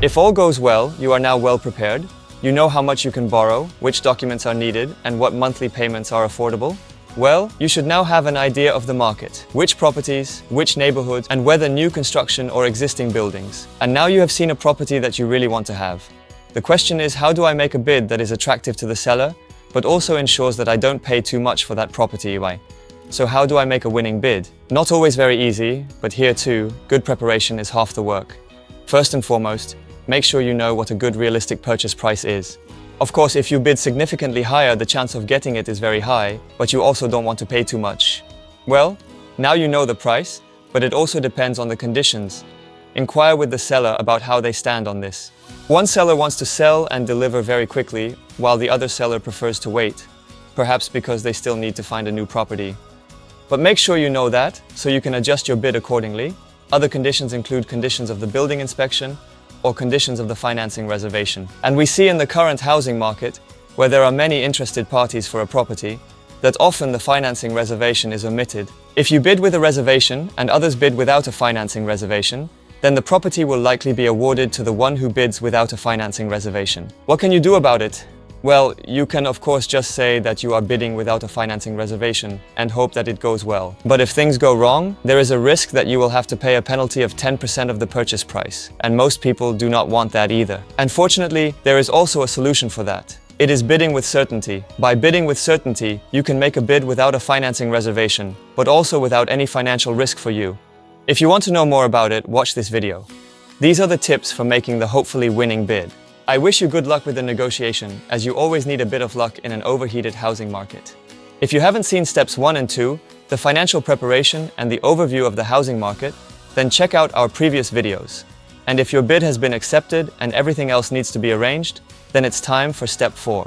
If all goes well, you are now well prepared. You know how much you can borrow, which documents are needed, and what monthly payments are affordable. Well, you should now have an idea of the market, which properties, which neighborhoods, and whether new construction or existing buildings. And now you have seen a property that you really want to have. The question is, how do I make a bid that is attractive to the seller, but also ensures that I don't pay too much for that property? So how do I make a winning bid? Not always very easy, but here too, good preparation is half the work. First and foremost, make sure you know what a good realistic purchase price is. Of course, if you bid significantly higher, the chance of getting it is very high, but you also don't want to pay too much. Well, now you know the price, but it also depends on the conditions. Inquire with the seller about how they stand on this. One seller wants to sell and deliver very quickly, while the other seller prefers to wait, perhaps because they still need to find a new property. But make sure you know that, so you can adjust your bid accordingly. Other conditions include conditions of the building inspection, or conditions of the financing reservation. And we see in the current housing market, where there are many interested parties for a property, that often the financing reservation is omitted. If you bid with a reservation and others bid without a financing reservation, then the property will likely be awarded to the one who bids without a financing reservation. What can you do about it? Well, you can of course just say that you are bidding without a financing reservation and hope that it goes well. But if things go wrong, there is a risk that you will have to pay a penalty of 10% of the purchase price. And most people do not want that either. And fortunately, there is also a solution for that. It is bidding with certainty. By bidding with certainty, you can make a bid without a financing reservation, but also without any financial risk for you. If you want to know more about it, watch this video. These are the tips for making the hopefully winning bid. I wish you good luck with the negotiation, as you always need a bit of luck in an overheated housing market. If you haven't seen steps 1 and 2, the financial preparation and the overview of the housing market, then check out our previous videos. And if your bid has been accepted and everything else needs to be arranged, then it's time for step 4.